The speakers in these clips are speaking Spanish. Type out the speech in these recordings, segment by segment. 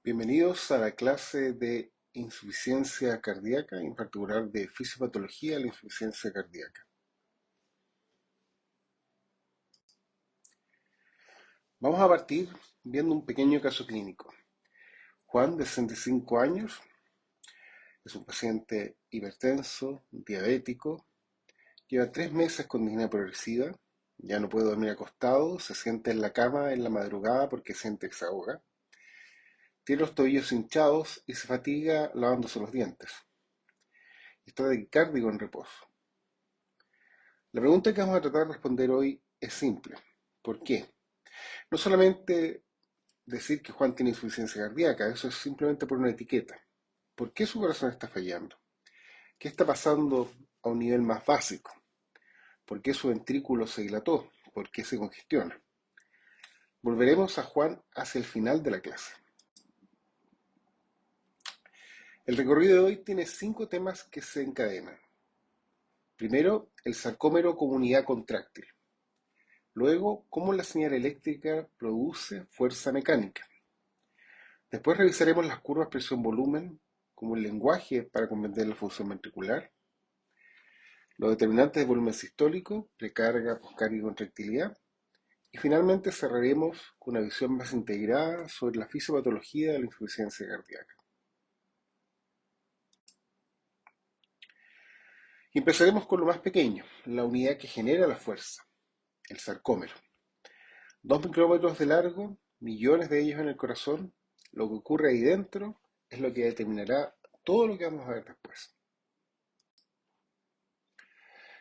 Bienvenidos a la clase de insuficiencia cardíaca, en particular de fisiopatología de la insuficiencia cardíaca. Vamos a partir viendo un pequeño caso clínico. Juan, de 65 años, es un paciente hipertenso, diabético, lleva 3 meses con disnea progresiva, ya no puede dormir acostado, se sienta en la cama en la madrugada porque siente que se ahoga, tiene los tobillos hinchados y se fatiga lavándose los dientes. Está taquicárdico en reposo. La pregunta que vamos a tratar de responder hoy es simple. ¿Por qué? No solamente decir que Juan tiene insuficiencia cardíaca, eso es simplemente por una etiqueta. ¿Por qué su corazón está fallando? ¿Qué está pasando a un nivel más básico? ¿Por qué su ventrículo se dilató? ¿Por qué se congestiona? Volveremos a Juan hacia el final de la clase. El recorrido de hoy tiene 5 temas que se encadenan. Primero, el sarcómero como unidad contráctil. Luego, cómo la señal eléctrica produce fuerza mecánica. Después revisaremos las curvas presión-volumen como el lenguaje para comprender la función ventricular, los determinantes de volumen sistólico, precarga, poscarga y contractilidad, y finalmente cerraremos con una visión más integrada sobre la fisiopatología de la insuficiencia cardíaca. Y empezaremos con lo más pequeño, la unidad que genera la fuerza, el sarcómero. 2 micrómetros de largo, millones de ellos en el corazón. Lo que ocurre ahí dentro es lo que determinará todo lo que vamos a ver después.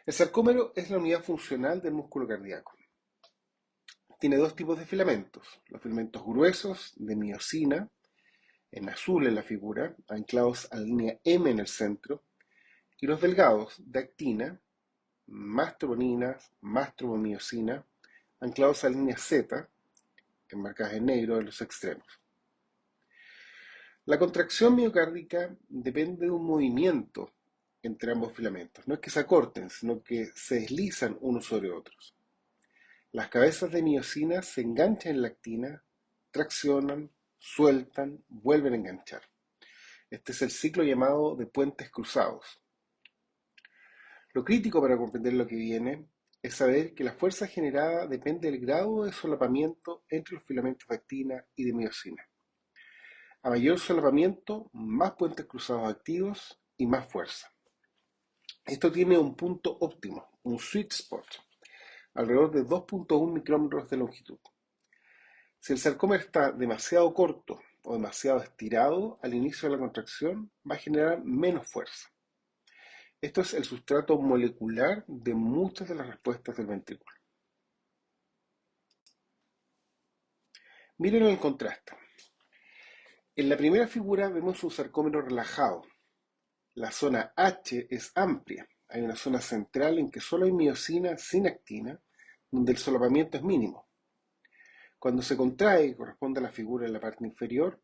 El sarcómero es la unidad funcional del músculo cardíaco. Tiene 2 tipos de filamentos: los filamentos gruesos de miosina, en azul en la figura, anclados a la línea M en el centro, y los delgados de actina, más troponina, más tropomiosina, anclados a la línea Z, enmarcadas en negro en los extremos. La contracción miocárdica depende de un movimiento entre ambos filamentos. No es que se acorten, sino que se deslizan unos sobre otros. Las cabezas de miosina se enganchan en la actina, traccionan, sueltan, vuelven a enganchar. Este es el ciclo llamado de puentes cruzados. Lo crítico para comprender lo que viene es saber que la fuerza generada depende del grado de solapamiento entre los filamentos de actina y de miosina. A mayor solapamiento, más puentes cruzados activos y más fuerza. Esto tiene un punto óptimo, un sweet spot, alrededor de 2,1 micrómetros de longitud. Si el sarcómero está demasiado corto o demasiado estirado al inicio de la contracción, va a generar menos fuerza. Esto es el sustrato molecular de muchas de las respuestas del ventrículo. Miren el contraste. En la primera figura vemos un sarcómero relajado. La zona H es amplia. Hay una zona central en que solo hay miosina sin actina, donde el solapamiento es mínimo. Cuando se contrae y corresponde a la figura en la parte inferior,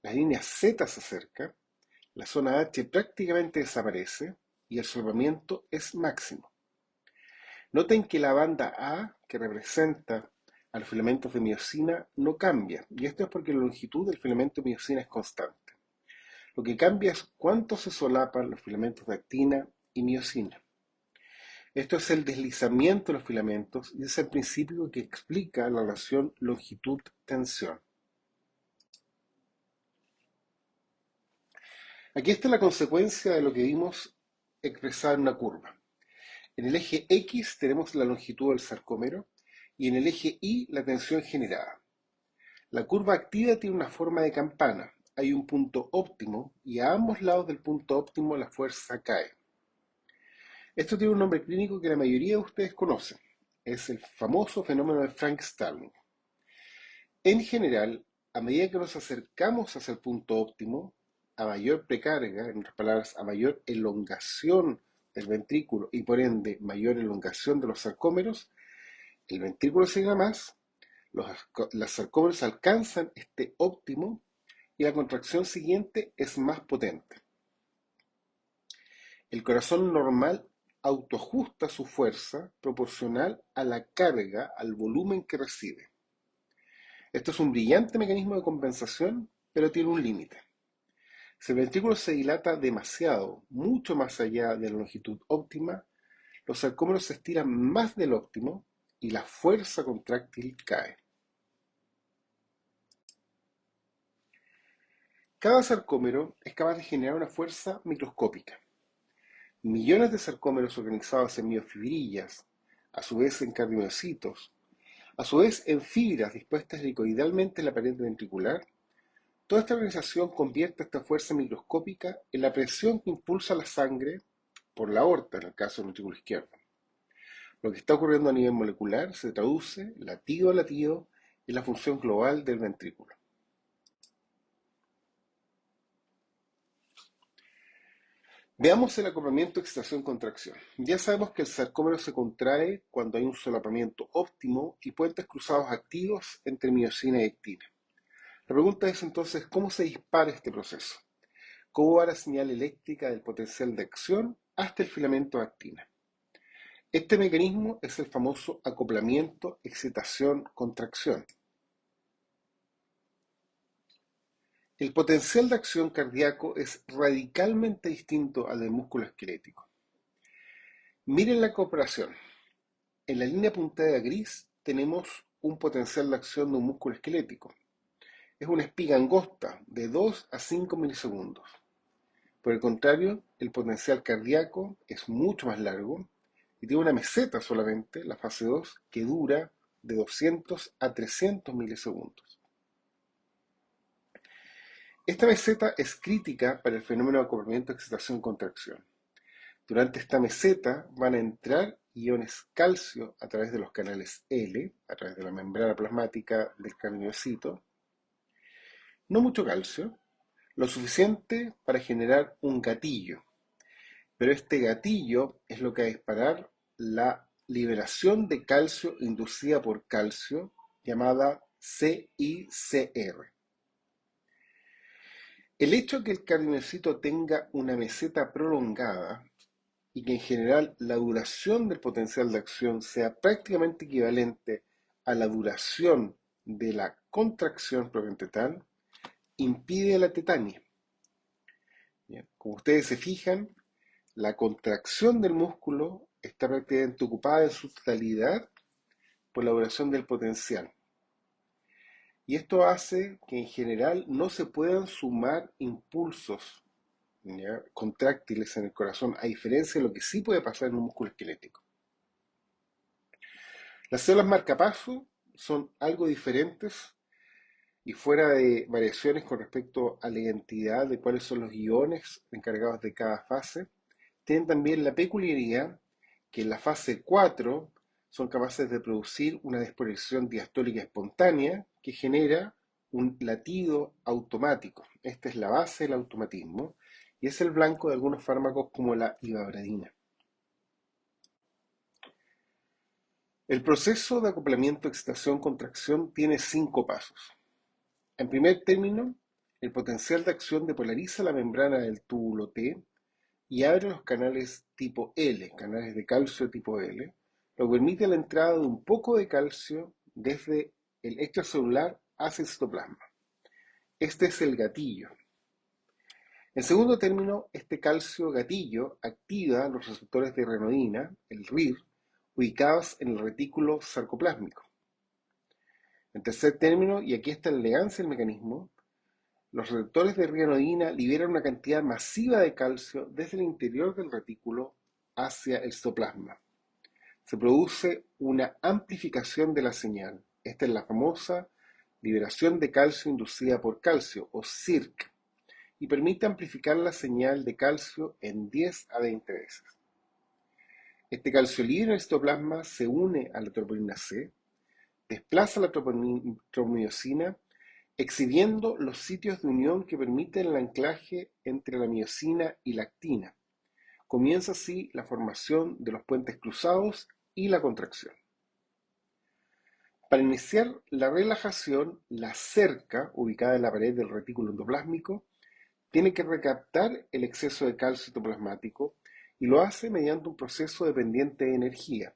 la línea Z se acerca, la zona H prácticamente desaparece y el solapamiento es máximo. Noten que la banda A, que representa a los filamentos de miosina, no cambia, y esto es porque la longitud del filamento de miosina es constante. Lo que cambia es cuánto se solapan los filamentos de actina y miosina. Esto es el deslizamiento de los filamentos y es el principio que explica la relación longitud-tensión. Aquí está la consecuencia de lo que vimos expresada en una curva. En el eje X tenemos la longitud del sarcómero y en el eje Y la tensión generada. La curva activa tiene una forma de campana. Hay un punto óptimo y a ambos lados del punto óptimo la fuerza cae. Esto tiene un nombre clínico que la mayoría de ustedes conocen. Es el famoso fenómeno de Frank-Starling. En general, a medida que nos acercamos hacia el punto óptimo, a mayor precarga, en otras palabras, a mayor elongación del ventrículo y por ende mayor elongación de los sarcómeros, el ventrículo se llena más, los sarcómeros alcanzan este óptimo y la contracción siguiente es más potente. El corazón normal autoajusta su fuerza proporcional a la carga, al volumen que recibe. Esto es un brillante mecanismo de compensación, pero tiene un límite. Si el ventrículo se dilata demasiado, mucho más allá de la longitud óptima, los sarcómeros se estiran más del óptimo y la fuerza contráctil cae. Cada sarcómero es capaz de generar una fuerza microscópica. Millones de sarcómeros organizados en miofibrillas, a su vez en cardiomiocitos, a su vez en fibras dispuestas helicoidalmente en la pared ventricular. Toda esta organización convierte esta fuerza microscópica en la presión que impulsa la sangre por la aorta, en el caso del ventrículo izquierdo. Lo que está ocurriendo a nivel molecular se traduce, latido a latido, en la función global del ventrículo. Veamos el acoplamiento excitación-contracción. Ya sabemos que el sarcómero se contrae cuando hay un solapamiento óptimo y puentes cruzados activos entre miosina y actina. La pregunta es entonces, ¿cómo se dispara este proceso? ¿Cómo va la señal eléctrica del potencial de acción hasta el filamento de actina? Este mecanismo es el famoso acoplamiento excitación-contracción. El potencial de acción cardíaco es radicalmente distinto al del músculo esquelético. Miren la cooperación. En la línea punteada gris tenemos un potencial de acción de un músculo esquelético. Es una espiga angosta de 2 a 5 milisegundos. Por el contrario, el potencial cardíaco es mucho más largo y tiene una meseta solamente, la fase 2, que dura de 200 a 300 milisegundos. Esta meseta es crítica para el fenómeno de acoplamiento excitación-contracción. Durante esta meseta van a entrar iones calcio a través de los canales L, a través de la membrana plasmática del cardiomiocito. No mucho calcio, lo suficiente para generar un gatillo. Pero este gatillo es lo que va a disparar la liberación de calcio inducida por calcio, llamada CICR. El hecho de que el cardiomiocito tenga una meseta prolongada y que en general la duración del potencial de acción sea prácticamente equivalente a la duración de la contracción propiamente tal, impide la tetania. Bien, como ustedes se fijan, la contracción del músculo está prácticamente ocupada en su totalidad por la duración del potencial. Y esto hace que en general no se puedan sumar impulsos, ¿ya?, contráctiles en el corazón, a diferencia de lo que sí puede pasar en un músculo esquelético. Las células marcapaso son algo diferentes y fuera de variaciones con respecto a la identidad de cuáles son los iones encargados de cada fase, tienen también la peculiaridad que en la fase 4 son capaces de producir una despolarización diastólica espontánea que genera un latido automático. Esta es la base del automatismo y es el blanco de algunos fármacos como la ivabradina. El proceso de acoplamiento excitación-contracción tiene 5 pasos. En primer término, el potencial de acción depolariza la membrana del túbulo T y abre los canales tipo L, canales de calcio tipo L, lo que permite la entrada de un poco de calcio desde el extracelular hacia el citoplasma. Este es el gatillo. En segundo término, este calcio gatillo activa los receptores de renodina, el RIR, ubicados en el retículo sarcoplásmico. En tercer término, y aquí está la elegancia del mecanismo, los receptores de renodina liberan una cantidad masiva de calcio desde el interior del retículo hacia el citoplasma. Se produce una amplificación de la señal. Esta es la famosa liberación de calcio inducida por calcio, o CIRC, y permite amplificar la señal de calcio en 10 a 20 veces. Este calcio libre en el citoplasma se une a la troponina C, desplaza la tropomiosina, exhibiendo los sitios de unión que permiten el anclaje entre la miosina y la actina. Comienza así la formación de los puentes cruzados y la contracción. Para iniciar la relajación, la cerca, ubicada en la pared del retículo endoplásmico, tiene que recaptar el exceso de calcio citoplasmático y lo hace mediante un proceso dependiente de energía.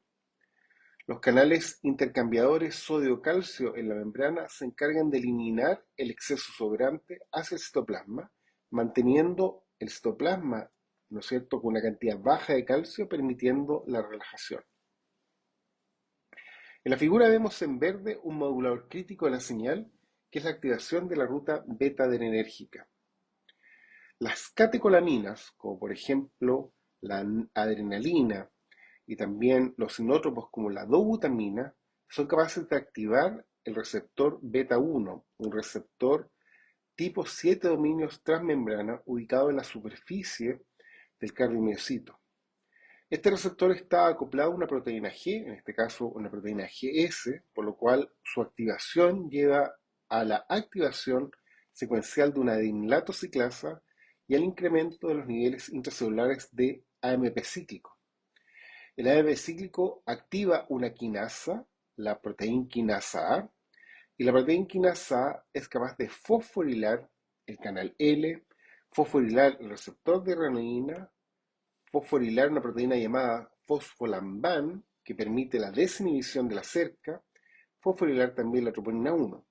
Los canales intercambiadores sodio-calcio en la membrana se encargan de eliminar el exceso sobrante hacia el citoplasma, manteniendo el citoplasma, ¿no es cierto?, con una cantidad baja de calcio, permitiendo la relajación. En la figura vemos en verde un modulador crítico de la señal, que es la activación de la ruta beta-adrenérgica. Las catecolaminas, como por ejemplo la adrenalina y también los sinótropos como la dobutamina, son capaces de activar el receptor beta-1, un receptor tipo 7 dominios transmembrana ubicado en la superficie del cardiomiocito. Este receptor está acoplado a una proteína G, en este caso una proteína GS, por lo cual su activación lleva a la activación secuencial de una adinilato ciclasa y al incremento de los niveles intracelulares de AMP cíclico. El AMP cíclico activa una quinasa, la proteína quinasa A, y la proteína quinasa A es capaz de fosforilar el canal L, fosforilar el receptor de renina, fosforilar una proteína llamada fosfolamban, que permite la desinhibición de la cerca, fosforilar también la troponina 1.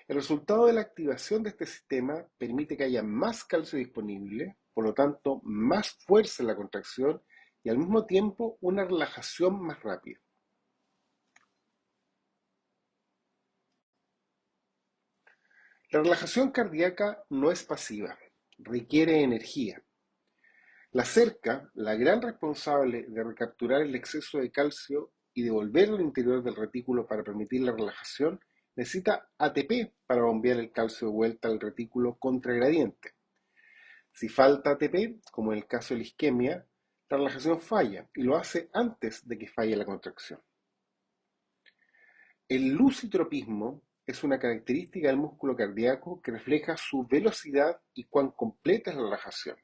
El resultado de la activación de este sistema permite que haya más calcio disponible, por lo tanto más fuerza en la contracción y al mismo tiempo una relajación más rápida. La relajación cardíaca no es pasiva, requiere energía. La cerca, la gran responsable de recapturar el exceso de calcio y devolverlo al interior del retículo para permitir la relajación, necesita ATP para bombear el calcio de vuelta al retículo contragradiente. Si falta ATP, como en el caso de la isquemia, la relajación falla y lo hace antes de que falle la contracción. El lusitropismo es una característica del músculo cardíaco que refleja su velocidad y cuán completa es la relajación.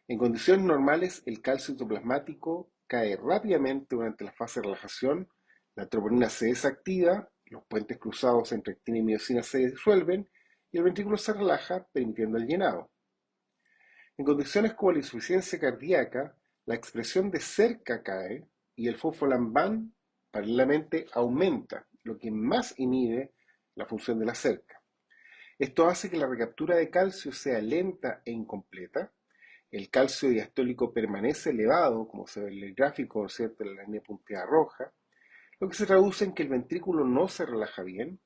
En condiciones normales, el calcio citoplasmático cae rápidamente durante la fase de relajación, la troponina se desactiva, los puentes cruzados entre actina y miocina se disuelven y el ventrículo se relaja, permitiendo el llenado. En condiciones como la insuficiencia cardíaca, la expresión de cerca cae y el fosfolamban paralelamente aumenta, lo que más inhibe la función de la cerca. Esto hace que la recaptura de calcio sea lenta e incompleta. El calcio diastólico permanece elevado, como se ve en el gráfico, ¿cierto?, en la línea punteada roja, lo que se traduce en que el ventrículo no se relaja bien,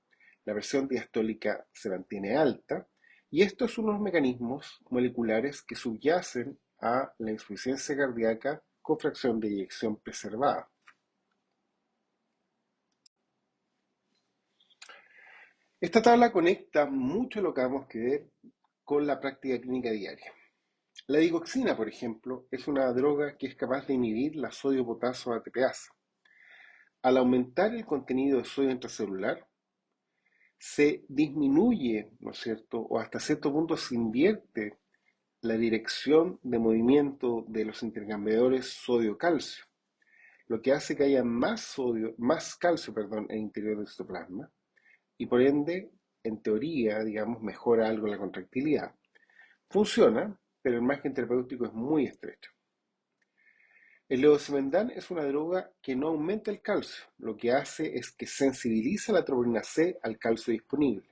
la presión diastólica se mantiene alta, y estos son los mecanismos moleculares que subyacen a la insuficiencia cardíaca con fracción de eyección preservada. Esta tabla conecta mucho lo que vamos a ver con la práctica clínica diaria. La digoxina, por ejemplo, es una droga que es capaz de inhibir la sodio-potasio ATPasa. Al aumentar el contenido de sodio intracelular, se disminuye, ¿no es cierto?, o hasta cierto punto se invierte la dirección de movimiento de los intercambiadores sodio-calcio, lo que hace que haya más calcio, perdón, en el interior del citoplasma y por ende, en teoría, digamos, mejora algo la contractilidad. Funciona, pero el margen terapéutico es muy estrecho. El levosimendan es una droga que no aumenta el calcio, lo que hace es que sensibiliza la troponina C al calcio disponible,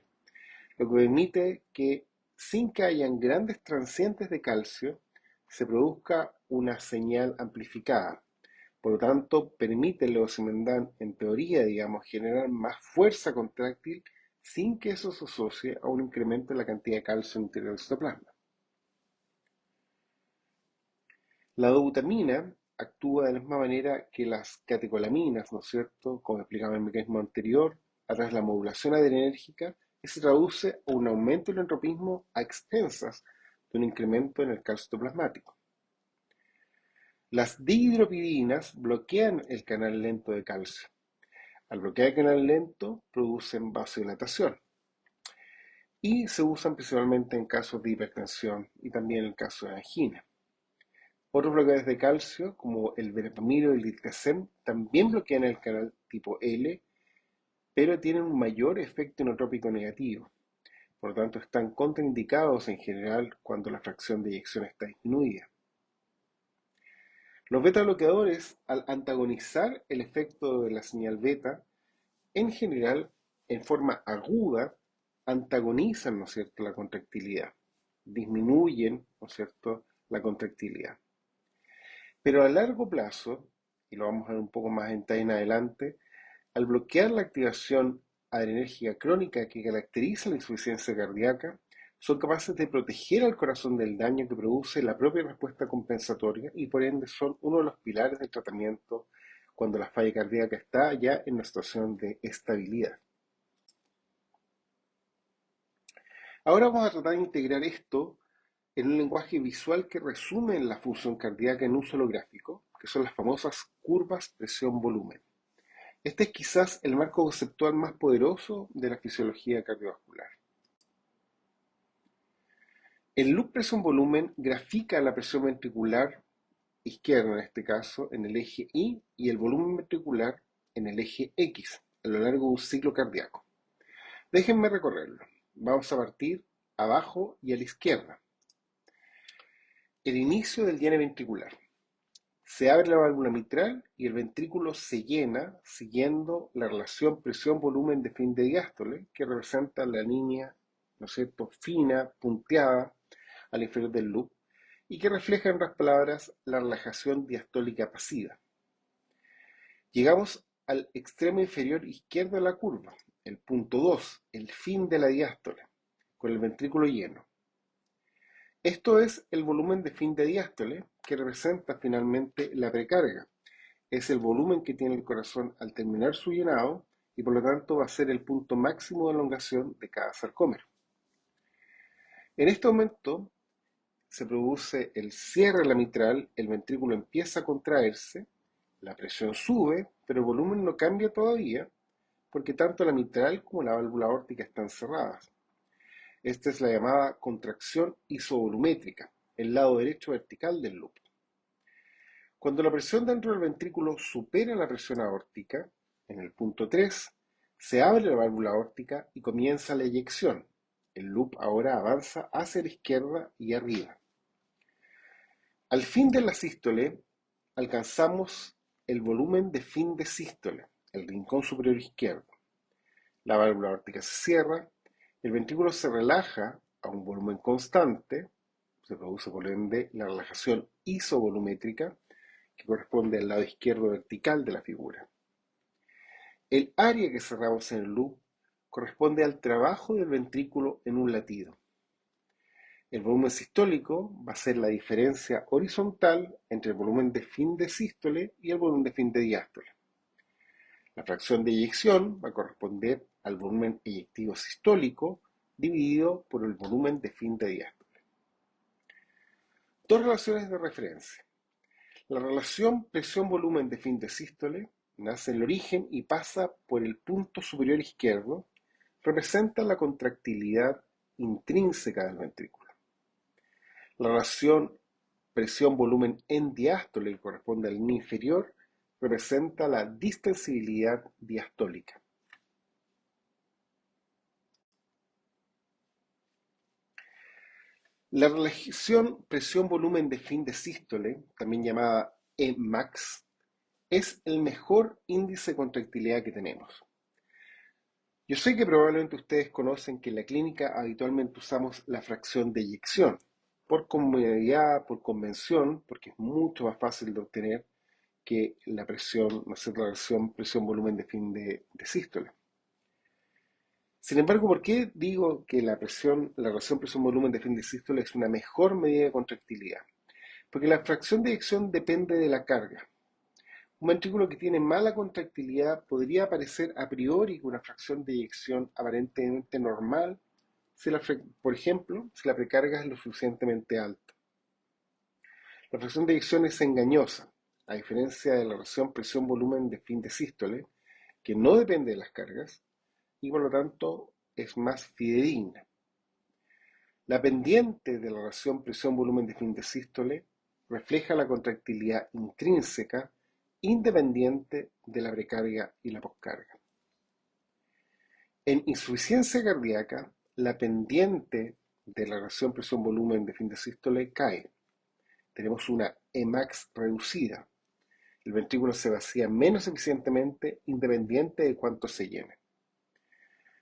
lo que permite que, sin que hayan grandes transientes de calcio, se produzca una señal amplificada. Por lo tanto, permite el levosimendan, en teoría, digamos, generar más fuerza contráctil sin que eso se asocie a un incremento en la cantidad de calcio en el interior del citoplasma. La dobutamina actúa de la misma manera que las catecolaminas, ¿no es cierto?, como explicaba en el mecanismo anterior, a través de la modulación adrenérgica, y se traduce a un aumento del entropismo a expensas de un incremento en el calcio citoplasmático. Las dihidropidinas bloquean el canal lento de calcio. Al bloquear el canal lento, producen vasodilatación y se usan principalmente en casos de hipertensión y también en el caso de angina. Otros bloqueadores de calcio, como el verapamilo y el diltiazem, también bloquean el canal tipo L, pero tienen un mayor efecto inotrópico negativo. Por lo tanto, están contraindicados en general cuando la fracción de eyección está disminuida. Los beta bloqueadores, al antagonizar el efecto de la señal beta, en general, en forma aguda, antagonizan, ¿no es cierto?, la contractilidad, disminuyen, ¿no es cierto?, la contractilidad. Pero a largo plazo, y lo vamos a ver un poco más en detalle en adelante, al bloquear la activación adrenérgica crónica que caracteriza la insuficiencia cardíaca, son capaces de proteger al corazón del daño que produce la propia respuesta compensatoria y por ende son uno de los pilares del tratamiento cuando la falla cardíaca está ya en una situación de estabilidad. Ahora vamos a tratar de integrar esto en un lenguaje visual que resume la función cardíaca en un solo gráfico, que son las famosas curvas presión-volumen. Este es quizás el marco conceptual más poderoso de la fisiología cardiovascular. El loop presión-volumen grafica la presión ventricular izquierda, en este caso, en el eje Y y el volumen ventricular en el eje X, a lo largo de un ciclo cardíaco. Déjenme recorrerlo. Vamos a partir abajo y a la izquierda. El inicio del diane ventricular. Se abre la válvula mitral y el ventrículo se llena siguiendo la relación presión-volumen de fin de diástole, que representa la línea, ¿no es cierto?, fina, punteada al inferior del loop, y que refleja, en otras palabras, la relajación diastólica pasiva. Llegamos al extremo inferior izquierdo de la curva, el punto 2, el fin de la diástole, con el ventrículo lleno. Esto es el volumen de fin de diástole, que representa finalmente la precarga. Es el volumen que tiene el corazón al terminar su llenado y por lo tanto va a ser el punto máximo de elongación de cada sarcómero. En este momento se produce el cierre de la mitral, el ventrículo empieza a contraerse, la presión sube, pero el volumen no cambia todavía porque tanto la mitral como la válvula aórtica están cerradas. Esta es la llamada contracción isovolumétrica, el lado derecho vertical del loop. Cuando la presión dentro del ventrículo supera la presión aórtica, en el punto 3, se abre la válvula aórtica y comienza la eyección. El loop ahora avanza hacia la izquierda y arriba. Al fin de la sístole, alcanzamos el volumen de fin de sístole, el rincón superior izquierdo. La válvula aórtica se cierra, el ventrículo se relaja a un volumen constante, se produce por ende la relajación isovolumétrica, que corresponde al lado izquierdo vertical de la figura. El área que cerramos en el loop corresponde al trabajo del ventrículo en un latido. El volumen sistólico va a ser la diferencia horizontal entre el volumen de fin de sístole y el volumen de fin de diástole. La fracción de eyección va a corresponder al volumen eyectivo sistólico dividido por el volumen de fin de diástole. Dos relaciones de referencia. La relación presión-volumen de fin de sístole nace en el origen y pasa por el punto superior izquierdo, representa la contractilidad intrínseca del ventrículo. La relación presión-volumen en diástole, que corresponde al línea inferior, representa la distensibilidad diastólica. La relación presión-volumen de fin de sístole, también llamada Emax, es el mejor índice de contractilidad que tenemos. Yo sé que probablemente ustedes conocen que en la clínica habitualmente usamos la fracción de eyección, por comodidad, por convención, porque es mucho más fácil de obtener que la presión, no sé, la relación presión-volumen de fin de sístole. Sin embargo, ¿por qué digo que la relación presión-volumen de fin de sístole es una mejor medida de contractilidad? Porque la fracción de eyección depende de la carga. Un ventrículo que tiene mala contractilidad podría parecer a priori con una fracción de eyección aparentemente normal, por ejemplo, si la precarga es lo suficientemente alta. La fracción de eyección es engañosa, a diferencia de la relación presión-volumen de fin de sístole, que no depende de las cargas y por lo tanto es más fidedigna. La pendiente de la relación presión-volumen de fin de sístole refleja la contractilidad intrínseca independiente de la precarga y la poscarga. En insuficiencia cardíaca, la pendiente de la relación presión-volumen de fin de sístole cae. tenemos una Emax reducida. El ventrículo se vacía menos eficientemente independiente de cuánto se llene.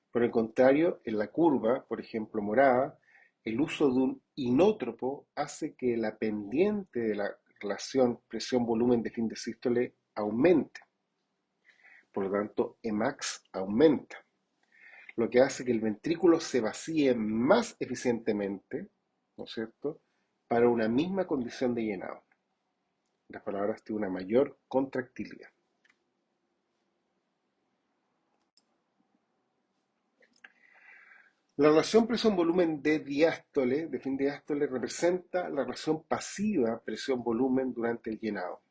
Por el contrario, en la curva, por ejemplo, morada, el uso de un inótropo hace que la pendiente de la relación presión-volumen de fin de sístole aumente. Por lo tanto, Emax aumenta, lo que hace que el ventrículo se vacíe más eficientemente, ¿no es cierto?, para una misma condición de llenado. En otras palabras, tiene una mayor contractilidad. La relación presión-volumen de fin de diástole, representa la relación pasiva presión-volumen durante el llenado.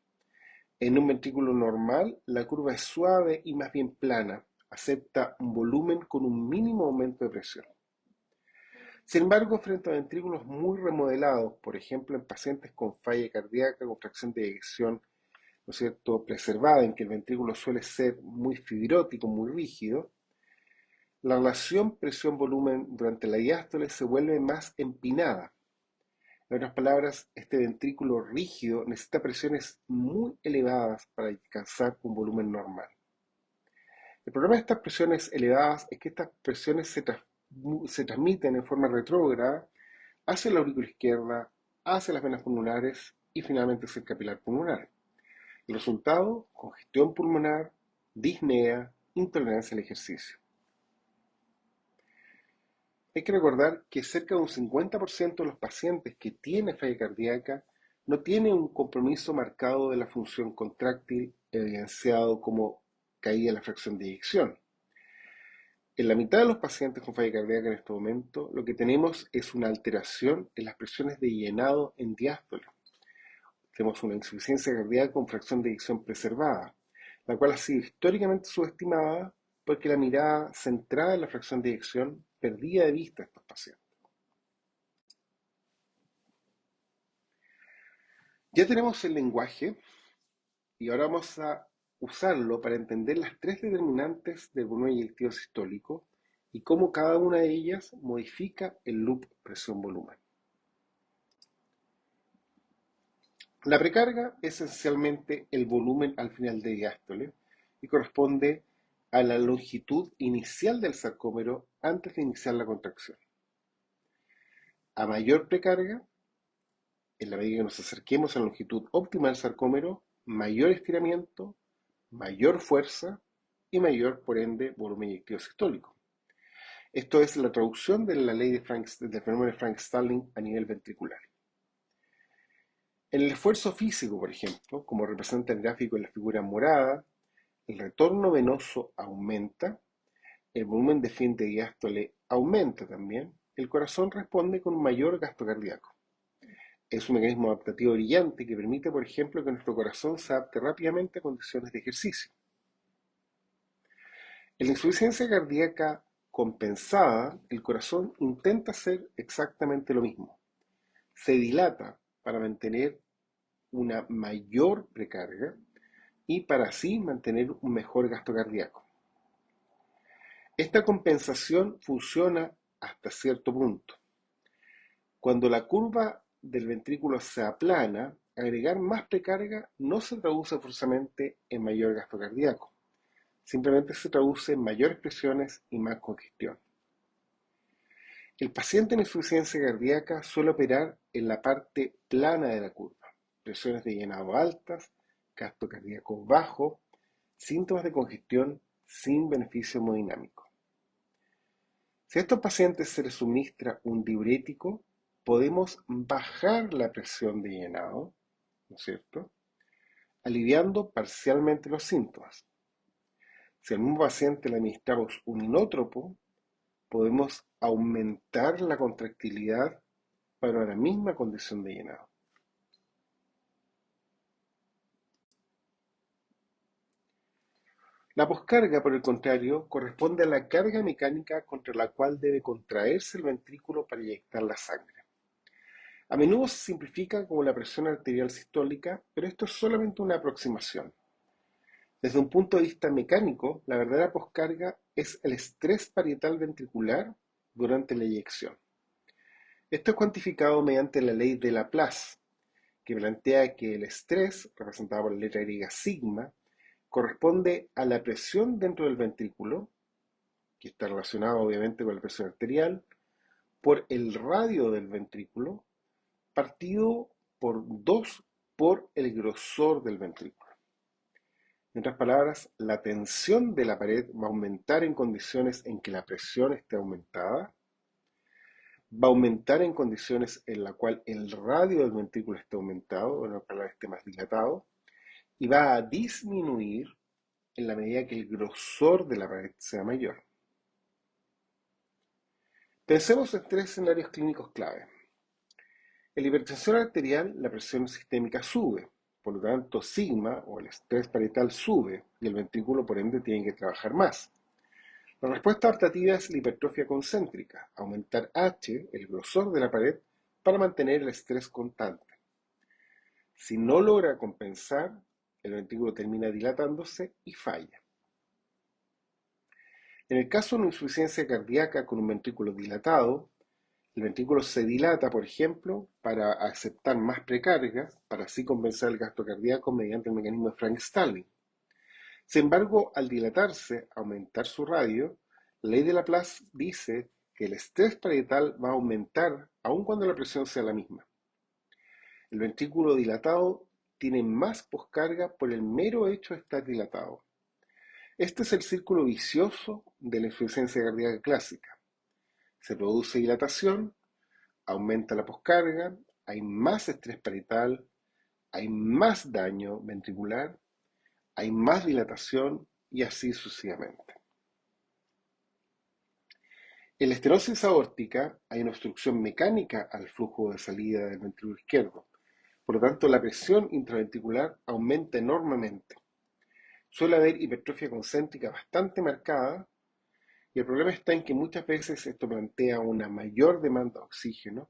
En un ventrículo normal, la curva es suave y más bien plana, acepta un volumen con un mínimo aumento de presión. Sin embargo, frente a ventrículos muy remodelados, por ejemplo en pacientes con falla cardíaca, con fracción de eyección, ¿no es cierto?, preservada, en que el ventrículo suele ser muy fibrótico, muy rígido, la relación presión-volumen durante la diástole se vuelve más empinada. En otras palabras, este ventrículo rígido necesita presiones muy elevadas para alcanzar un volumen normal. El problema de estas presiones elevadas es que estas presiones se transmiten en forma retrógrada hacia la aurícula izquierda, hacia las venas pulmonares y finalmente hacia el capilar pulmonar. El resultado, congestión pulmonar, disnea, intolerancia al ejercicio. Hay que recordar que cerca de un 50% de los pacientes que tienen falla cardíaca no tienen un compromiso marcado de la función contráctil evidenciado como caída en la fracción de eyección. En la mitad de los pacientes con falla cardíaca en este momento, lo que tenemos es una alteración en las presiones de llenado en diástole. Tenemos una insuficiencia cardíaca con fracción de eyección preservada, la cual ha sido históricamente subestimada porque la mirada centrada en la fracción de eyección perdía de vista a estos pacientes. Ya tenemos el lenguaje y ahora vamos a usarlo para entender las tres determinantes del volumen eyectivo sistólico y cómo cada una de ellas modifica el loop presión-volumen. La precarga es esencialmente el volumen al final de diástole y corresponde a la longitud inicial del sarcómero antes de iniciar la contracción. A mayor precarga, en la medida que nos acerquemos a la longitud óptima del sarcómero, mayor estiramiento, mayor fuerza y mayor, por ende, volumen eyectivo sistólico. Esto es la traducción de la ley del fenómeno de Frank-Starling a nivel ventricular. En el esfuerzo físico, por ejemplo, como representa el gráfico en la figura morada, el retorno venoso aumenta, el volumen de fin de diástole aumenta también, el corazón responde con un mayor gasto cardíaco. Es un mecanismo adaptativo brillante que permite, por ejemplo, que nuestro corazón se adapte rápidamente a condiciones de ejercicio. En la insuficiencia cardíaca compensada, el corazón intenta hacer exactamente lo mismo. Se dilata para mantener una mayor precarga y para así mantener un mejor gasto cardíaco. Esta compensación funciona hasta cierto punto. Cuando la curva del ventrículo se aplana, agregar más precarga no se traduce forzosamente en mayor gasto cardíaco. Simplemente se traduce en mayores presiones y más congestión. El paciente en insuficiencia cardíaca suele operar en la parte plana de la curva, presiones de llenado altas, gasto cardíaco bajo, síntomas de congestión sin beneficio hemodinámico. Si a estos pacientes se les suministra un diurético, podemos bajar la presión de llenado, ¿no es cierto?, aliviando parcialmente los síntomas. Si al mismo paciente le administramos un inótropo, podemos aumentar la contractilidad para la misma condición de llenado. La poscarga, por el contrario, corresponde a la carga mecánica contra la cual debe contraerse el ventrículo para inyectar la sangre. A menudo se simplifica como la presión arterial sistólica, pero esto es solamente una aproximación. Desde un punto de vista mecánico, la verdadera poscarga es el estrés parietal ventricular durante la eyección. Esto es cuantificado mediante la ley de Laplace, que plantea que el estrés, representado por la letra griega sigma, corresponde a la presión dentro del ventrículo, que está relacionado obviamente con la presión arterial, por el radio del ventrículo, partido por 2 por el grosor del ventrículo. En otras palabras, la tensión de la pared va a aumentar en condiciones en que la presión esté aumentada, va a aumentar en condiciones en la cual el radio del ventrículo esté aumentado, en otras palabras, esté más dilatado, y va a disminuir en la medida que el grosor de la pared sea mayor. Pensemos en 3 escenarios clínicos clave. En la hipertensión arterial, la presión sistémica sube, por lo tanto, sigma o el estrés parietal sube y el ventrículo por ende tiene que trabajar más. La respuesta adaptativa es la hipertrofia concéntrica, aumentar H, el grosor de la pared, para mantener el estrés constante. Si no logra compensar, el ventrículo termina dilatándose y falla. En el caso de una insuficiencia cardíaca con un ventrículo dilatado, el ventrículo se dilata, por ejemplo, para aceptar más precarga, para así compensar el gasto cardíaco mediante el mecanismo de Frank-Starling. Sin embargo, al dilatarse, aumentar su radio, la ley de Laplace dice que el estrés parietal va a aumentar aun cuando la presión sea la misma. El ventrículo dilatado tiene más poscarga por el mero hecho de estar dilatado. Este es el círculo vicioso de la insuficiencia cardíaca clásica. Se produce dilatación, aumenta la poscarga, hay más estrés parietal, hay más daño ventricular, hay más dilatación y así sucesivamente. En la estenosis aórtica hay una obstrucción mecánica al flujo de salida del ventrículo izquierdo. Por lo tanto, la presión intraventricular aumenta enormemente. Suele haber hipertrofia concéntrica bastante marcada y el problema está en que muchas veces esto plantea una mayor demanda de oxígeno,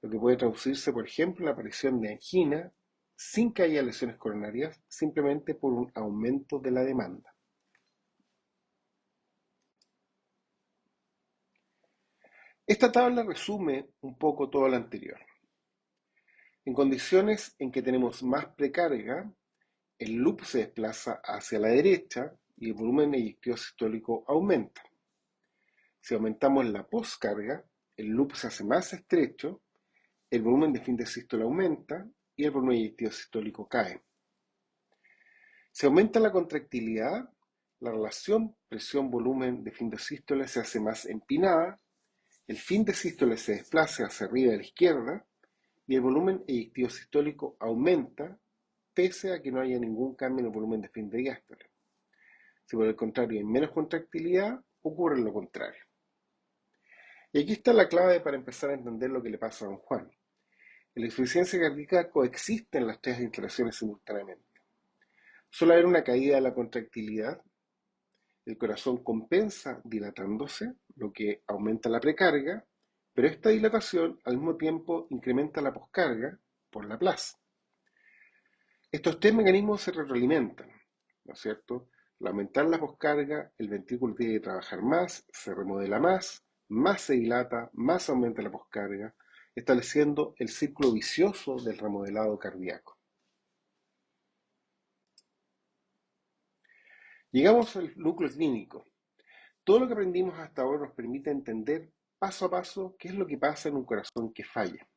lo que puede traducirse, por ejemplo, en la aparición de angina sin que haya lesiones coronarias, simplemente por un aumento de la demanda. Esta tabla resume un poco todo lo anterior. En condiciones en que tenemos más precarga, el loop se desplaza hacia la derecha y el volumen eyectivo sistólico aumenta. Si aumentamos la poscarga, el loop se hace más estrecho, el volumen de fin de sístole aumenta y el volumen eyectivo sistólico cae. Si aumenta la contractilidad, la relación presión-volumen de fin de sístole se hace más empinada, el fin de sístole se desplaza hacia arriba a la izquierda y el volumen eyectivo sistólico aumenta pese a que no haya ningún cambio en el volumen de fin de diástole. Si por el contrario hay menos contractilidad, ocurre lo contrario. Y aquí está la clave para empezar a entender lo que le pasa a don Juan. En la insuficiencia cardíaca coexisten las 3 instalaciones simultáneamente. Suele haber una caída de la contractilidad, el corazón compensa dilatándose, lo que aumenta la precarga, pero esta dilatación al mismo tiempo incrementa la poscarga por Laplace. Estos 3 mecanismos se retroalimentan, ¿no es cierto? Al aumentar la poscarga, el ventrículo tiene que trabajar más, se remodela más se dilata, más aumenta la poscarga, estableciendo el círculo vicioso del remodelado cardíaco. Llegamos al núcleo clínico. Todo lo que aprendimos hasta ahora nos permite entender paso a paso qué es lo que pasa en un corazón que falla.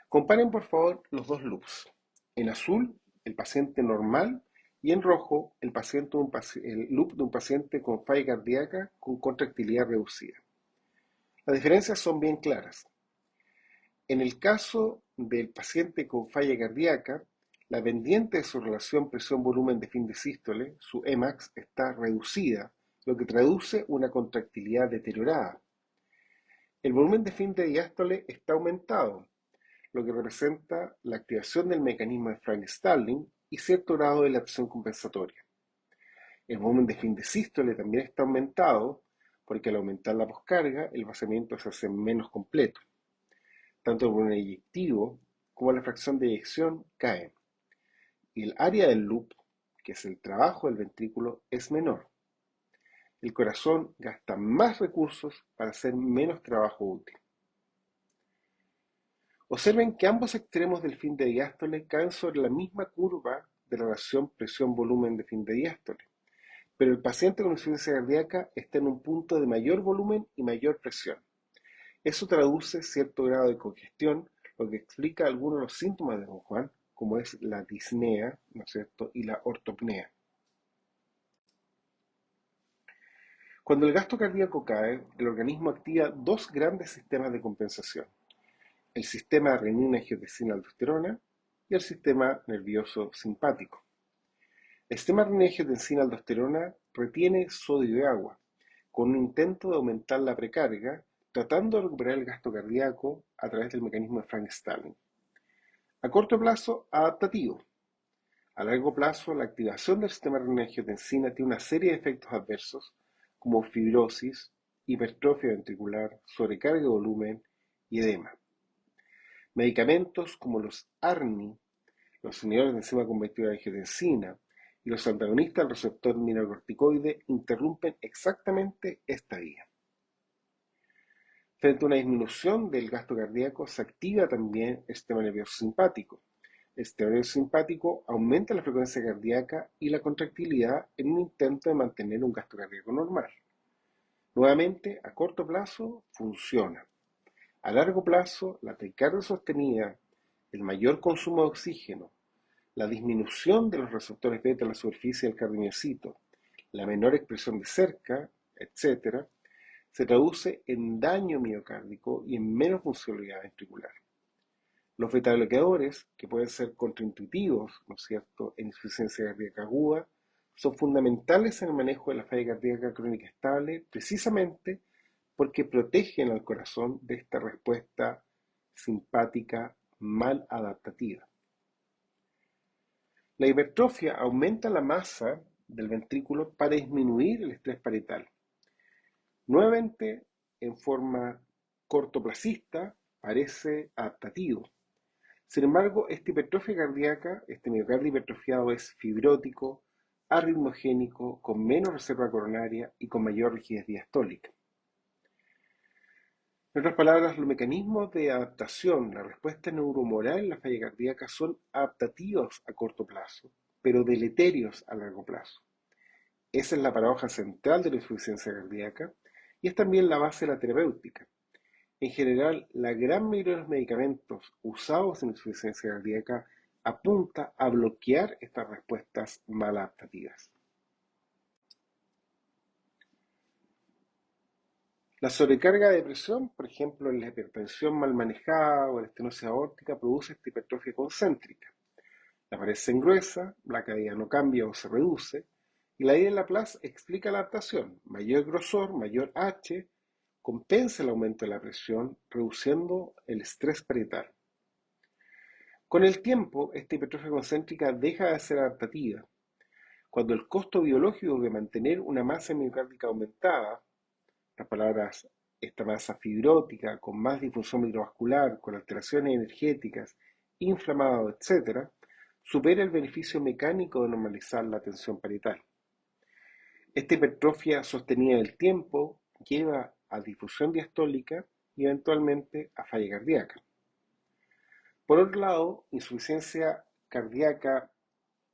Comparen por favor los dos loops. En azul, el paciente normal y en rojo, el loop de un paciente con falla cardíaca con contractilidad reducida. Las diferencias son bien claras. En el caso del paciente con falla cardíaca, la pendiente de su relación presión-volumen de fin de sístole, su Emax, está reducida, lo que traduce una contractilidad deteriorada. El volumen de fin de diástole está aumentado, lo que representa la activación del mecanismo de Frank-Starling y cierto grado de dilatación compensatoria. El volumen de fin de sístole también está aumentado, porque al aumentar la poscarga, el vaciamiento se hace menos completo. Tanto el volumen eyectivo como la fracción de eyección caen. Y el área del loop, que es el trabajo del ventrículo, es menor. El corazón gasta más recursos para hacer menos trabajo útil. Observen que ambos extremos del fin de diástole caen sobre la misma curva de la relación presión-volumen de fin de diástole, pero el paciente con insuficiencia cardíaca está en un punto de mayor volumen y mayor presión. Eso traduce cierto grado de congestión, lo que explica algunos de los síntomas de Don Juan, como es la disnea, ¿no es cierto?, y la ortopnea. Cuando el gasto cardíaco cae, el organismo activa dos grandes sistemas de compensación: el sistema renina-angiotensina-aldosterona y el sistema nervioso simpático. El sistema renina-angiotensina-aldosterona retiene sodio y agua, con un intento de aumentar la precarga, tratando de recuperar el gasto cardíaco a través del mecanismo de Frank-Starling. A corto plazo, adaptativo. A largo plazo, la activación del sistema renina-angiotensina tiene una serie de efectos adversos, como fibrosis, hipertrofia ventricular, sobrecarga de volumen y edema. Medicamentos como los ARNI, los inhibidores de enzima convertidora de angiotensina y los antagonistas del receptor mineralocorticoide interrumpen exactamente esta vía. Frente a una disminución del gasto cardíaco, se activa también el sistema nervioso simpático. El sistema nervioso simpático aumenta la frecuencia cardíaca y la contractilidad en un intento de mantener un gasto cardíaco normal. Nuevamente, a corto plazo, funciona. A largo plazo, la taquicardia sostenida, el mayor consumo de oxígeno, la disminución de los receptores beta en la superficie del cardiomiocito, la menor expresión de cerca, etc., se traduce en daño miocárdico y en menos funcionalidad ventricular. Los betabloqueadores, que pueden ser contraintuitivos, ¿no es cierto?, en insuficiencia cardíaca aguda, son fundamentales en el manejo de la falla cardíaca crónica estable, precisamente porque protegen al corazón de esta respuesta simpática mal adaptativa. La hipertrofia aumenta la masa del ventrículo para disminuir el estrés parietal. Nuevamente, en forma cortoplacista, parece adaptativo. Sin embargo, esta hipertrofia cardíaca, este miocardio hipertrofiado, es fibrótico, arritmogénico, con menos reserva coronaria y con mayor rigidez diastólica. En otras palabras, los mecanismos de adaptación, la respuesta neuromoral en la falla cardíaca son adaptativos a corto plazo, pero deleterios a largo plazo. Esa es la paradoja central de la insuficiencia cardíaca y es también la base de la terapéutica. En general, la gran mayoría de los medicamentos usados en insuficiencia cardíaca apunta a bloquear estas respuestas maladaptativas. La sobrecarga de presión, por ejemplo, en la hipertensión mal manejada o la estenosis aórtica, produce esta hipertrofia concéntrica. La pared se engruesa, la cavidad no cambia o se reduce, y la idea de Laplace explica la adaptación. Mayor grosor, mayor H, compensa el aumento de la presión, reduciendo el estrés parietal. Con el tiempo, esta hipertrofia concéntrica deja de ser adaptativa. Cuando el costo biológico de mantener una masa miocárdica aumentada, las palabras, esta masa fibrótica, con más difusión microvascular, con alteraciones energéticas, inflamado, etc., supera el beneficio mecánico de normalizar la tensión parietal. Esta hipertrofia sostenida en el tiempo lleva a difusión diastólica y eventualmente a falla cardíaca. Por otro lado, insuficiencia cardíaca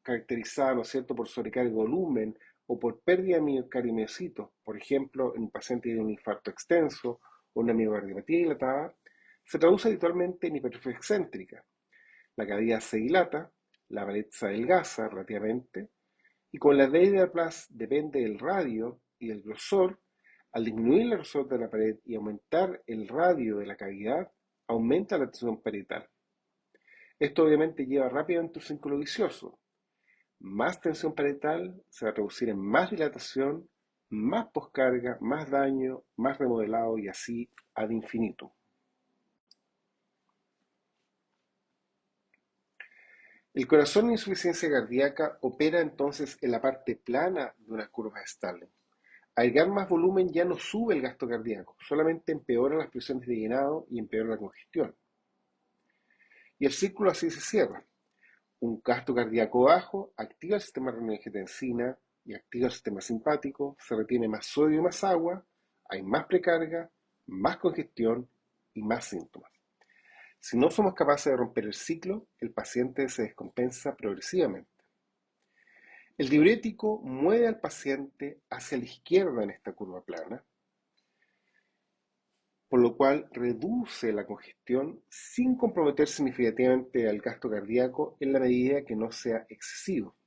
caracterizada, ¿no es cierto?, por sobrecarga de volumen o por pérdida de miocardiomicitos, por ejemplo, en un paciente que tiene un infarto extenso o una miocardiopatía dilatada, se traduce habitualmente en hipertrofia excéntrica. La cavidad se dilata, la pared se adelgaza relativamente, y con la ley de Laplace depende del radio y del grosor. Al disminuir el grosor de la pared y aumentar el radio de la cavidad, aumenta la tensión parietal. Esto obviamente lleva rápidamente un círculo vicioso. Más tensión parietal se va a traducir en más dilatación, más poscarga, más daño, más remodelado y así ad infinitum. El corazón en insuficiencia cardíaca opera entonces en la parte plana de una curva de Starling. Al agregar más volumen ya no sube el gasto cardíaco, solamente empeora las presiones de llenado y empeora la congestión. Y el círculo así se cierra. Un gasto cardíaco bajo activa el sistema renina-angiotensina y activa el sistema simpático, se retiene más sodio y más agua, hay más precarga, más congestión y más síntomas. Si no somos capaces de romper el ciclo, el paciente se descompensa progresivamente. El diurético mueve al paciente hacia la izquierda en esta curva plana, por lo cual reduce la congestión sin comprometer significativamente al gasto cardíaco en la medida que no sea excesivo.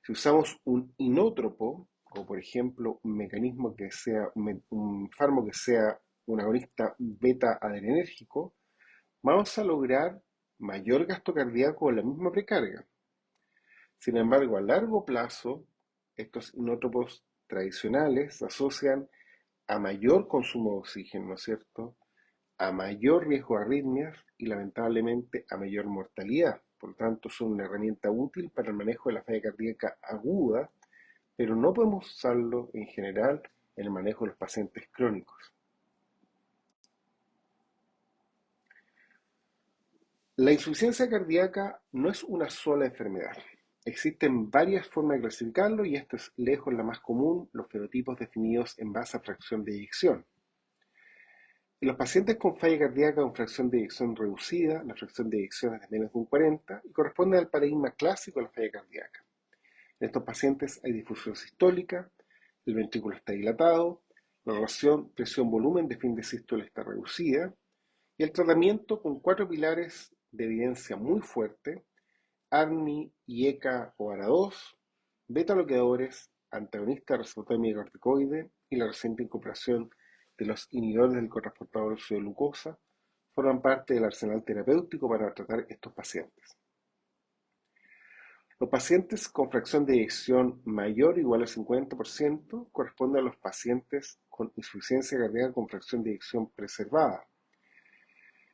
Si usamos un inótropo, o por ejemplo un mecanismo que sea un fármaco que sea un agonista beta adrenérgico, vamos a lograr mayor gasto cardíaco en la misma precarga. Sin embargo, a largo plazo, estos inótropos tradicionales se asocian a mayor consumo de oxígeno, ¿no es cierto?, a mayor riesgo de arritmias y lamentablemente a mayor mortalidad. Por lo tanto, son una herramienta útil para el manejo de la falla cardíaca aguda, pero no podemos usarlo en general en el manejo de los pacientes crónicos. La insuficiencia cardíaca no es una sola enfermedad. Existen varias formas de clasificarlo y esta es lejos la más común, los fenotipos definidos en base a fracción de eyección. En los pacientes con falla cardíaca con fracción de eyección reducida, la fracción de eyección es de menos de un 40 y corresponde al paradigma clásico de la falla cardíaca. En estos pacientes hay difusión sistólica, el ventrículo está dilatado, la relación presión-volumen de fin de sístole está reducida y el tratamiento con 4 pilares de evidencia muy fuerte: ARNI, IECA o ARA2, beta-bloqueadores, antagonistas receptor micorticoide y la reciente incorporación de los inhibidores del cotransportador óxido de glucosa forman parte del arsenal terapéutico para tratar estos pacientes. Los pacientes con fracción de eyección mayor o igual al 50% corresponden a los pacientes con insuficiencia cardíaca con fracción de eyección preservada.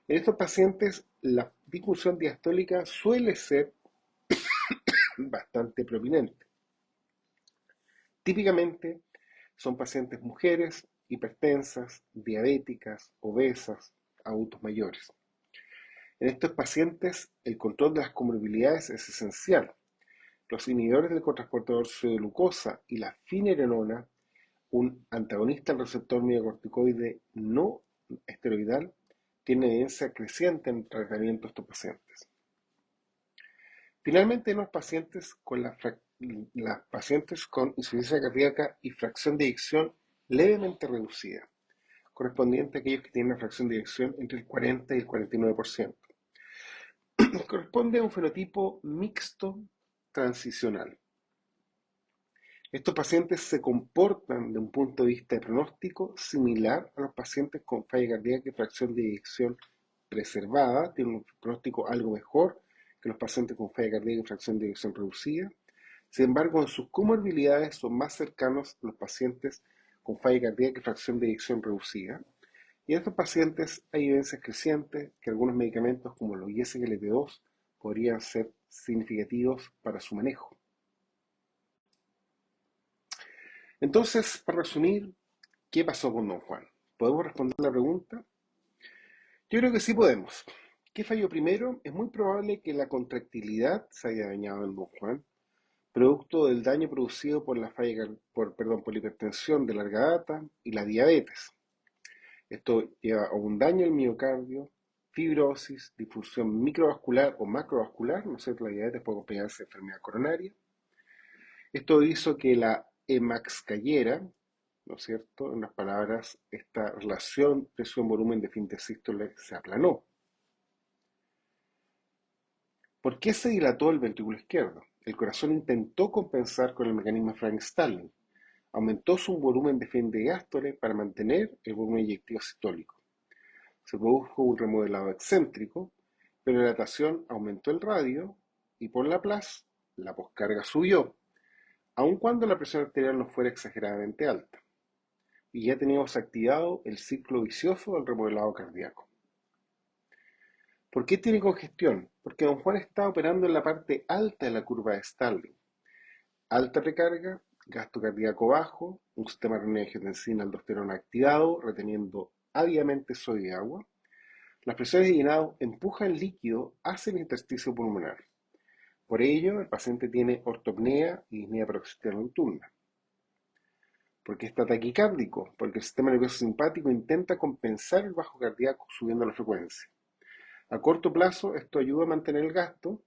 En estos pacientes, la disfunción diastólica suele ser bastante prominente. Típicamente son pacientes mujeres, hipertensas, diabéticas, obesas, adultos mayores. En estos pacientes, el control de las comorbilidades es esencial. Los inhibidores del cotransportador óxido de glucosa y la finerenona, un antagonista del receptor miocorticoide no esteroidal, tienen evidencia creciente en el tratamiento de estos pacientes. Finalmente, los pacientes con las pacientes con insuficiencia cardíaca y fracción de eyección levemente reducida, correspondiente a aquellos que tienen una fracción de eyección entre el 40 y el 49%. Corresponde a un fenotipo mixto transicional. Estos pacientes se comportan de un punto de vista de pronóstico similar a los pacientes con falla cardíaca y fracción de eyección preservada, tienen un pronóstico algo mejor que los pacientes con falla cardíaca y fracción de eyección reducida. Sin embargo, en sus comorbilidades son más cercanos a los pacientes con falla cardíaca y fracción de eyección reducida. Y en estos pacientes hay evidencias crecientes que algunos medicamentos como los SGLT2 podrían ser significativos para su manejo. Entonces, para resumir, ¿qué pasó con Don Juan? ¿Podemos responder la pregunta? Yo creo que sí podemos. ¿Qué falló primero? Es muy probable que la contractilidad se haya dañado en Don Juan, producto del daño producido por la por la hipertensión de larga data y la diabetes. Esto lleva a un daño al miocardio, fibrosis, difusión microvascular o macrovascular, ¿no es cierto? La diabetes puede acompañarse de enfermedad coronaria. Esto hizo que la EMAX cayera, ¿no es cierto? En otras palabras, esta relación presión-volumen de fin de sístole se aplanó. ¿Por qué se dilató el ventrículo izquierdo? El corazón intentó compensar con el mecanismo Frank-Starling. Aumentó su volumen de fin de diástole para mantener el volumen eyectivo sistólico. Se produjo un remodelado excéntrico, pero la dilatación aumentó el radio y por Laplace la poscarga subió, aun cuando la presión arterial no fuera exageradamente alta. Y ya teníamos activado el ciclo vicioso del remodelado cardíaco. ¿Por qué tiene congestión? Porque Don Juan está operando en la parte alta de la curva de Starling. Alta recarga, gasto cardíaco bajo, un sistema renina-angiotensina-aldosterona activado, reteniendo ávidamente sodio y agua. Las presiones de llenado empujan líquido hacia el intersticio pulmonar. Por ello, el paciente tiene ortopnea y disnea paroxística nocturna. porque está taquicárdico, porque el sistema nervioso simpático intenta compensar el bajo cardíaco subiendo la frecuencia. A corto plazo, esto ayuda a mantener el gasto,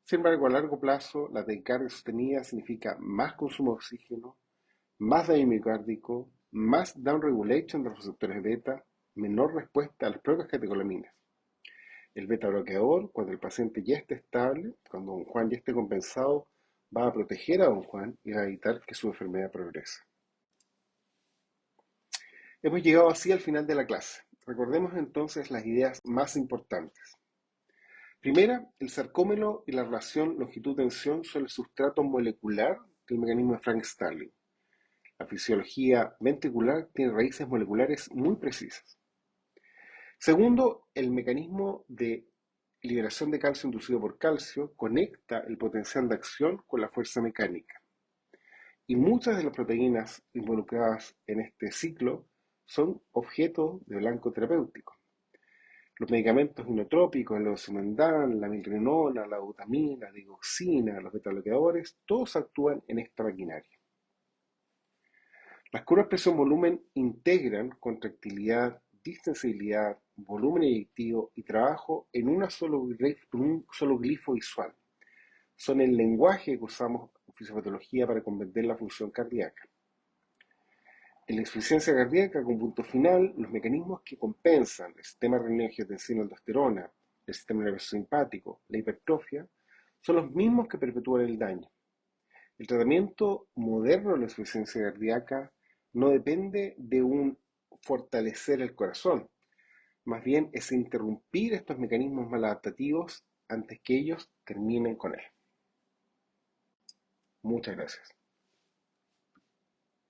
sin embargo, a largo plazo, la taquicardia sostenida significa más consumo de oxígeno, más daño miocárdico, más downregulation de los receptores beta, menor respuesta a las propias catecolaminas. El beta bloqueador, cuando el paciente ya esté estable, cuando don Juan ya esté compensado, va a proteger a don Juan y va a evitar que su enfermedad progrese. Hemos llegado así al final de la clase. Recordemos entonces las ideas más importantes. Primera, el sarcómero y la relación longitud-tensión son el sustrato molecular del mecanismo de Frank-Starling. La fisiología ventricular tiene raíces moleculares muy precisas. Segundo, el mecanismo de liberación de calcio inducido por calcio conecta el potencial de acción con la fuerza mecánica. Y muchas de las proteínas involucradas en este ciclo son objeto de blanco terapéutico. Los medicamentos inotrópicos, el levosimendan, la milrinona, la butamina, la digoxina, los betabloqueadores, todos actúan en esta maquinaria. Las curvas presión-volumen integran contractilidad, distensibilidad, volumen eyectivo y trabajo en un solo glifo visual. Son el lenguaje que usamos en fisiopatología para comprender la función cardíaca. En la insuficiencia cardíaca, con punto final, los mecanismos que compensan el sistema renina-angiotensina-aldosterona, el sistema nervioso simpático, la hipertrofia, son los mismos que perpetúan el daño. El tratamiento moderno de la insuficiencia cardíaca no depende de un fortalecer el corazón, más bien es interrumpir estos mecanismos maladaptativos antes que ellos terminen con él. Muchas gracias.